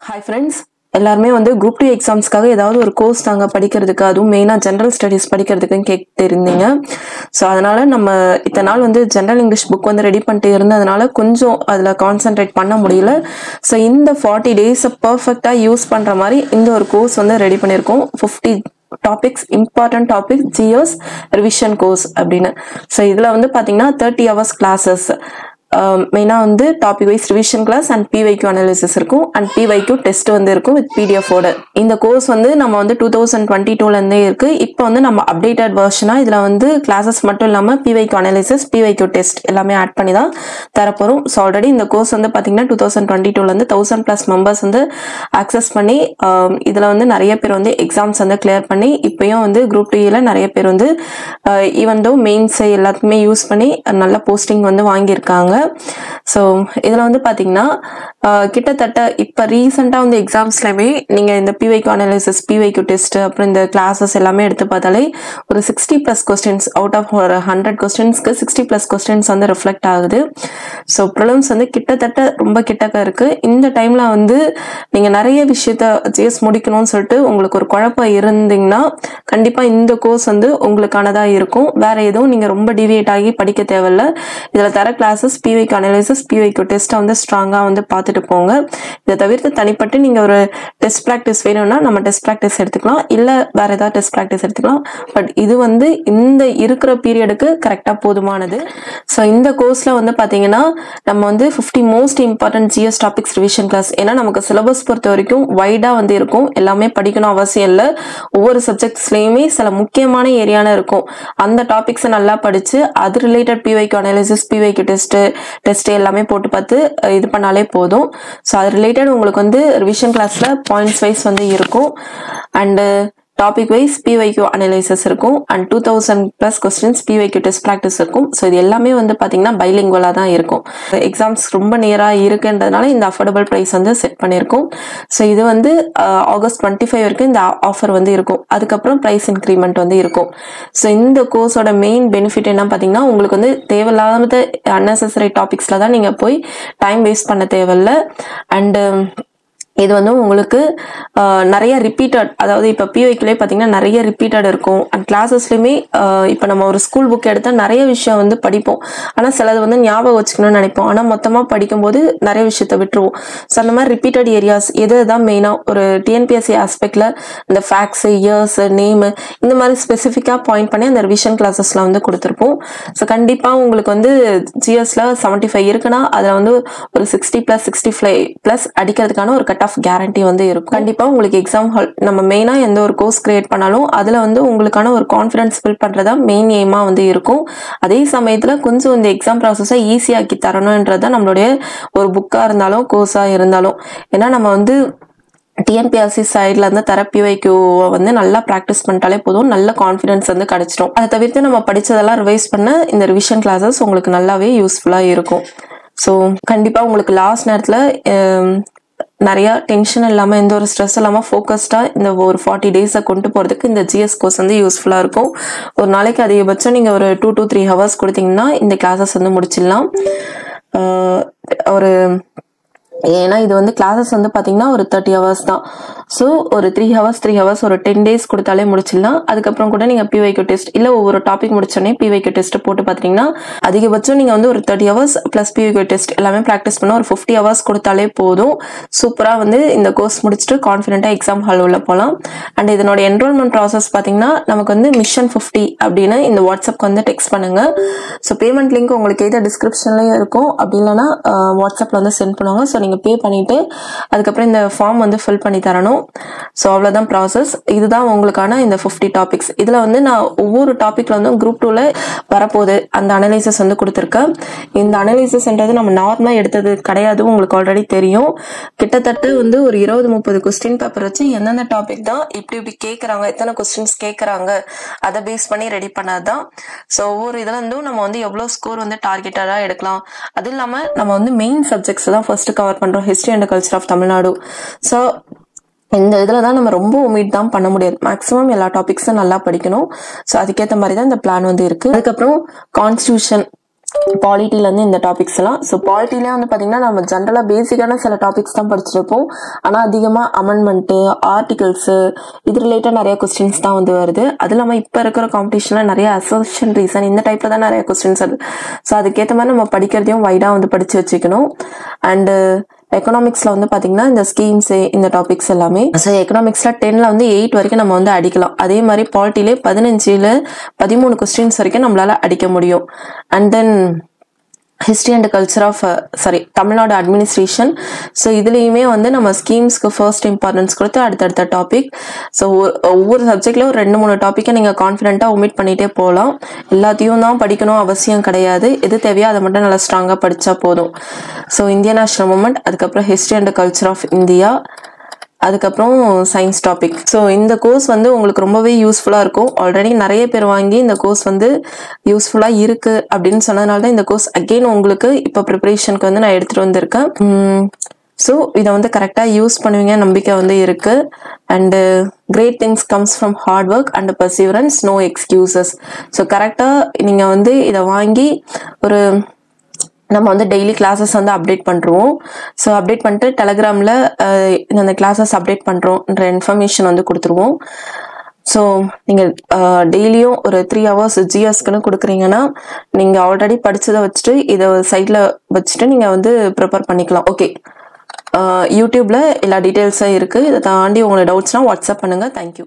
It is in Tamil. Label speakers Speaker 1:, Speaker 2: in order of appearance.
Speaker 1: Hi friends, எல்லாருமே வந்து குரூப் 2 எக்ஸாம்ஸ்க்காக ஏதாவது ஒரு கோர்ஸ் தாங்க படிக்கிறதுக்கு, அதுவும் மெயினா ஜெனரல் ஸ்டடீஸ் படிக்கிறதுக்குன்னு கேட்டு இருந்தீங்க. ஸோ அதனால நம்ம இத்தனை நாள் வந்து ஜெனரல் இங்கிலீஷ் புக் வந்து ரெடி பண்ணிட்டு இருந்ததுனால கொஞ்சம் அதில் கான்சென்ட்ரேட் பண்ண முடியல. ஸோ இந்த 40 டேஸை பர்ஃபெக்டாக யூஸ் பண்ணுற மாதிரி இந்த ஒரு கோர்ஸ் வந்து ரெடி பண்ணியிருக்கோம். 50 topics, important topic, GS revision course அப்படின்னு. ஸோ இதில் வந்து பார்த்தீங்கன்னா 30 hours கிளாஸஸ், மெயினாக வந்து topic wise revision class and PYQ analysis இருக்கும் அண்ட் பிவைக்யூ டெஸ்ட் வந்து இருக்கும் வித் பிடிஎஃபோட. இந்த கோர்ஸ் வந்து நம்ம வந்து 2022லேருந்தே இருக்குது. இப்போ வந்து நம்ம அப்டேட்டட் வெர்ஷனாக இதில் வந்து கிளாஸஸ் மட்டும் இல்லாமல் பிவைக்யூ அனாலிசிஸ், பிவைக்யூ டெஸ்ட் எல்லாமே ஆட் பண்ணி தான் தரப்போகிறோம். ஸோ ஆல்ரெடி இந்த கோர்ஸ் வந்து பார்த்தீங்கன்னா 2022லேருந்து 1000+ மெம்பர்ஸ் வந்து ஆக்சஸ் பண்ணி இதில் வந்து நிறைய பேர் வந்து எக்ஸாம்ஸ் வந்து கிளியர் பண்ணி இப்போயும் வந்து குரூப் 2ல நிறைய பேர் வந்து ஈவன் தோ மெயின்ஸ் எல்லாத்துக்குமே யூஸ் பண்ணி நல்ல போஸ்டிங் வந்து வாங்கியிருக்காங்க. ஸோ இதில் வந்து பார்த்தீங்கன்னா கிட்டத்தட்ட இப்போ ரீசெண்டாக வந்து எக்ஸாம்ஸ்லையுமே நீங்கள் இந்த பிவைக்யூ அனாலிசிஸ், பிவைக்யூ டெஸ்ட், அப்புறம் இந்த கிளாஸஸ் எல்லாமே எடுத்து பார்த்தாலே ஒரு 60+ கொஸ்டின்ஸ் அவுட் ஆஃப் ஒரு 100 கொஸ்டின்ஸ்க்கு 60+ கொஸ்டின்ஸ் வந்து ரிஃப்ளெக்ட் ஆகுது. ஸோ ப்ரிலிம்ஸ் வந்து கிட்டத்தட்ட ரொம்ப கிட்டக்க இருக்குது. இந்த டைமில் வந்து நீங்கள் நிறைய விஷயத்த ஜிஎஸ் முடிக்கணும்னு சொல்லிட்டு உங்களுக்கு ஒரு குழப்பம் இருந்தீங்கன்னா கண்டிப்பாக இந்த கோர்ஸ் வந்து உங்களுக்கானதாக இருக்கும். வேறு எதுவும் நீங்கள் ரொம்ப டிவியேட் ஆகி படிக்க தேவையில்ல. இதில் தர கிளாஸஸ் பிவைக்யூ அனாலிசிஸ், பிவைக்யூ டெஸ்ட்டை வந்து ஸ்ட்ராங்காக வந்து பார்த்துட்டு போங்க. இதை தவிர்த்து தனிப்பட்டு நீங்கள் ஒரு டெஸ்ட் ப்ராக்டிஸ் வேணும்னா நம்ம டெஸ்ட் ப்ராக்டிஸ் எடுத்துக்கலாம், இல்லை வேறு ஏதாவது டெஸ்ட் ப்ராக்டிஸ் எடுத்துக்கலாம். பட் இது வந்து இந்த இருக்கிற பீரியடுக்கு கரெக்டாக போதுமானது. ஸோ இந்த கோர்ஸில் வந்து பார்த்தீங்கன்னா நம்ம வந்து 50 most important GS topics revision class. ஏன்னா நமக்கு சிலபஸ் பொறுத்த வரைக்கும் வைடாக வந்து இருக்கும், எல்லாமே படிக்கணும் அவசியம் இல்லை. ஒவ்வொரு சப்ஜெக்ட்ஸ்லேயுமே சில முக்கியமான ஏரியாவில் இருக்கும். அந்த டாபிக்ஸை நல்லா படித்து அது related PYQ analysis, PYQ test எல்லாமே போட்டு பார்த்து இது பண்ணாலே போதும். ஸோ அது ரிலேட்டட் உங்களுக்கு வந்து ரிவிஷன் கிளாஸில் பாயிண்ட்ஸ் வைஸ் வந்து இருக்கும் and topic wise PYQ analysis இருக்கும் and 2000+ questions PYQ test practice இருக்கும். ஸோ இது எல்லாமே வந்து பார்த்தீங்கன்னா பைலிங்குவலாக தான் இருக்கும். எக்ஸாம்ஸ் ரொம்ப நேராக இருக்குன்றதுனால இந்த அஃபோர்டபுள் ப்ரைஸ் வந்து செட் பண்ணியிருக்கோம். ஸோ இது வந்து ஆகஸ்ட் 25 வரைக்கும் இந்த ஆஃபர் வந்து இருக்கும். அதுக்கப்புறம் ப்ரைஸ் இன்க்ரிமெண்ட் வந்து இருக்கும். ஸோ இந்த கோர்ஸோட மெயின் பெனிஃபிட் என்ன பார்த்தீங்கன்னா உங்களுக்கு வந்து தேவையில்லாத அன்னெசரி டாபிக்ஸில் தான் நீங்கள் போய் டைம் வேஸ்ட் பண்ண தேவையில்லை. அண்டு இது வந்து உங்களுக்கு நிறைய ரிப்பீட்டட், அதாவது இப்போ பிவைக்யூலே பார்த்தீங்கன்னா நிறைய ரிப்பீட்டட் இருக்கும். அண்ட் கிளாஸஸ்லையுமே இப்போ நம்ம ஒரு ஸ்கூல் புக் எடுத்தால் நிறைய விஷயம் வந்து படிப்போம், ஆனால் சிலது வந்து ஞாபகம் வச்சுக்கணும்னு நினைப்போம், ஆனால் மொத்தமாக படிக்கும்போது நிறைய விஷயத்த விட்டுருவோம். ஸோ அந்த மாதிரி ரிப்பீட்டட் ஏரியாஸ் எது தான் மெயினாக ஒரு டிஎன்பிஎஸ்சி ஆஸ்பெக்டில் இந்த ஃபேக்ட்ஸு, இயர்ஸு, நேமு இந்த மாதிரி ஸ்பெசிஃபிக்காக பாயிண்ட் பண்ணி அந்த ரிவிஷன் கிளாஸஸில் வந்து கொடுத்துருப்போம். ஸோ கண்டிப்பாக உங்களுக்கு வந்து ஜிஎஸ்ல 75 இருக்குன்னா அதில் வந்து ஒரு 60+, 65+ அடிக்கிறதுக்கான ஒரு கட் ஆஃப் கேரண்டி வந்து இருக்கும். கண்டிப்பாக உங்களுக்கு எக்ஸாம் ஹால் நம்ம மெயினாக எந்த ஒரு கோர்ஸ் கிரியேட் பண்ணாலும் அதில் வந்து உங்களுக்கான ஒரு கான்ஃபிடன்ஸ் பில்ட் பண்ணுறதா மெயின் எய்மாக வந்து இருக்கும். அதே சமயத்தில் கொஞ்சம் இந்த எக்ஸாம் ப்ராசஸை ஈஸியாக்கி தரணுன்றது தான் நம்மளுடைய ஒரு புக்காக இருந்தாலும் கோர்ஸாக இருந்தாலும். ஏன்னா நம்ம வந்து டிஎன்பிஎஸ்சி சைடில் இருந்து தர பிவைக்யூவை வந்து நல்லா ப்ராக்டிஸ் பண்ணிட்டாலே போதும், நல்ல கான்ஃபிடன்ஸ் வந்து கிடைச்சிடும். அதை தவிர்த்து நம்ம படித்ததெல்லாம் ரிவைஸ் பண்ண இந்த ரிவிஷன் கிளாஸஸ் உங்களுக்கு நல்லாவே யூஸ்ஃபுல்லாக இருக்கும். ஸோ கண்டிப்பாக உங்களுக்கு லாஸ்ட் நேரத்தில் நிறையா டென்ஷன் இல்லாமல் எந்த ஒரு ஸ்ட்ரெஸ் இல்லாமல் ஃபோக்கஸ்டாக இந்த ஒரு 40 டேஸை கொண்டு போகிறதுக்கு இந்த ஜிஎஸ் கோர்ஸ் வந்து யூஸ்ஃபுல்லாக இருக்கும். ஒரு நாளைக்கு அதிகபட்சம் நீங்கள் ஒரு 2 to 3 hours கொடுத்தீங்கன்னா இந்த கிளாஸஸ் வந்து முடிச்சிடலாம். ஏன்னா இது வந்து கிளாஸஸ் வந்து பார்த்தீங்கன்னா ஒரு 30 hours தான். ஸோ ஒரு 3 hours ஒரு 10 days கொடுத்தாலே முடிச்சிடலாம். அதுக்கப்புறம் கூட நீங்கள் பிவைக்யூ டெஸ்ட் இல்லை ஒவ்வொரு டாபிக் முடிச்சோடனே பிவைக்யூ டெஸ்ட் போட்டு பார்த்தீங்கன்னா அதிகபட்சம் நீங்கள் வந்து ஒரு 30 hours ப்ளஸ் பிவைக்யூ டெஸ்ட் எல்லாமே ப்ராக்டிஸ் பண்ண ஒரு 50 hours கொடுத்தாலே போதும். சூப்பராக வந்து இந்த கோர்ஸ் முடிச்சுட்டு கான்ஃபிடென்ட்டாக எக்ஸாம் ஹால் உள்ள போகலாம். அண்ட் இதனோட என்ரோல்மெண்ட் ப்ராசஸ் பார்த்தீங்கன்னா நமக்கு வந்து மிஷன் 50 அப்படின்னு இந்த வாட்ஸ்அப்க்கு வந்து டெக்ஸ்ட் பண்ணுங்கள். ஸோ பேமெண்ட் லிங்க் உங்களுக்கு எதாவது டிஸ்கிரிப்ஷன்லேயும் இருக்கும், அப்படி இல்லைன்னா வாட்ஸ்அப்பில் வந்து சென்ட் பண்ணுவாங்க. ஸோ நீங்கள் பே பண்ணிவிட்டு அதுக்கப்புறம் இந்த ஃபார்ம் வந்து ஃபில் பண்ணி தரணும். ஸோ அவ்வளோதான் ப்ராசஸ். இதுதான் உங்களுக்கான இந்த 50 டாபிக்ஸ். இதில் வந்து நான் ஒவ்வொரு டாப்பிக்கில் வந்து குரூப் 2ல வரப்போகுது அந்த அனலைசிஸ் வந்து கொடுத்துருக்கேன். இந்த அனலைசிஸ்ன்றது நம்ம நார்மலாக எடுத்தது கிடையாது, உங்களுக்கு ஆல்ரெடி தெரியும். கிட்டத்தட்ட வந்து ஒரு 20-30 கொஸ்டின் பேப்பர் வச்சு எந்தெந்த டாபிக் தான் இப்படி கேட்குறாங்க, எத்தனை கொஸ்டின்ஸ் கேட்குறாங்க அதை பேஸ் பண்ணி ரெடி பண்ணது தான். ஸோ ஒவ்வொரு இதில் இருந்தும் நம்ம வந்து எவ்வளோ ஸ்கோர் வந்து டார்கெட்டடாக எடுக்கலாம். அது இல்லாமல் நம்ம வந்து மெயின் சப்ஜெக்ட்ஸ் தான் ஃபர்ஸ்ட் கவர் பண்ணுறோம், history and culture of Tamil Nadu. So இந்த இதில் தான் நம்ம ரொம்ப ஒமிட் தான் பண்ண முடியாது, மேக்ஸிமம் எல்லா டாபிக்ஸும் நல்லா படிக்கணும். ஸோ அதுக்கேற்ற மாதிரி தான் இந்த பிளான் வந்து இருக்குது. அதுக்கப்புறம் கான்ஸ்டியூஷன் பாலிட்டிலேருந்து இந்த டாபிக்ஸ் எல்லாம். ஸோ பாலிட்டிலே வந்து பார்த்தீங்கன்னா நம்ம ஜென்ரலாக பேசிக்கான சில டாபிக்ஸ் தான் படிச்சிருப்போம். ஆனால் அதிகமாக அமெண்ட்மெண்ட்டு, ஆர்டிகல்ஸு, இது ரிலேட்டட் நிறைய கொஸ்டின்ஸ் தான் வந்து வருது. அது இல்லாமல் இப்போ இருக்கிற காம்படிஷனில் நிறைய அசர்ஷன் ரீசன் இந்த டைப்பில் தான் நிறைய கொஸ்டின்ஸ் வருது. ஸோ அதுக்கேற்ற மாதிரி நம்ம படிக்கிறதையும் வைடாக வந்து படித்து வச்சுக்கணும். அண்டு எக்கனாமிக்ஸில் வந்து பார்த்தீங்கன்னா இந்த ஸ்கீம்ஸு, இந்த டாபிக்ஸ் எல்லாமே. ஸோ எக்கனாமிக்ஸில் 10ல் வந்து 8 வரைக்கும் நம்ம வந்து அடிக்கலாம். அதே மாதிரி பாலிட்டிலே 15ல் 13 கொஸ்டின்ஸ் வரைக்கும் நம்மளால அடிக்க முடியும். And then history and culture of Tamil Nadu administration. So இதுலேயுமே வந்து நம்ம ஸ்கீம்ஸ்க்கு ஃபர்ஸ்ட் இம்பார்ட்டன்ஸ் கொடுத்து அடுத்தடுத்த டாபிக். ஸோ ஒவ்வொரு சப்ஜெக்ட்ல ஒரு 2-3 டாப்பிக்கை நீங்கள் கான்ஃபிடென்ட்டாக ஒமிட் பண்ணிகிட்டே போகலாம். எல்லாத்தையும் தான் படிக்கணும் அவசியம் கிடையாது. எது தேவையோ அதை மட்டும் நல்லா ஸ்ட்ராங்காக படித்தா போதும். ஸோ இந்தியன் நேஷனல் மூமெண்ட், அதுக்கப்புறம் history and culture of India, அதுக்கப்புறம் சயின்ஸ் டாபிக். ஸோ இந்த கோர்ஸ் வந்து உங்களுக்கு ரொம்பவே யூஸ்ஃபுல்லாக இருக்கும். ஆல்ரெடி நிறைய பேர் வாங்கி இந்த கோர்ஸ் வந்து யூஸ்ஃபுல்லாக இருக்குது அப்படின்னு சொன்னதுனால தான் இந்த கோர்ஸ் அகெயின் உங்களுக்கு இப்போ ப்ரிப்பரேஷனுக்கு வந்து நான் எடுத்துகிட்டு வந்திருக்கேன். ஸோ இதை வந்து கரெக்டாக யூஸ் பண்ணுவீங்க நம்பிக்கை வந்து இருக்குது. And great things comes from hard work and perseverance, no excuses. So கரெக்டாக நீங்கள் வந்து இதை வாங்கி நம்ம வந்து டெய்லி கிளாஸஸ் வந்து அப்டேட் பண்ணுறோம். ஸோ அப்டேட் பண்ணிட்டு டெலகிராமில் இந்த கிளாஸஸ் அப்டேட் பண்ணுறோன்ற இன்ஃபர்மேஷன் வந்து கொடுத்துருவோம். ஸோ நீங்கள் டெய்லியும் ஒரு 3 hours ஜிஎஸ்க்குன்னு கொடுக்குறீங்கன்னா நீங்கள் ஆல்ரெடி படித்ததை வச்சுட்டு இதை சைடில் வச்சுட்டு நீங்கள் வந்து ப்ரிப்பேர் பண்ணிக்கலாம். ஓகே, யூடியூப்பில் எல்லா டீட்டெயில்ஸும் இருக்குது. இதை தாண்டி உங்களோட டவுட்ஸ்னால் வாட்ஸ்அப் பண்ணுங்கள். தேங்க்யூ.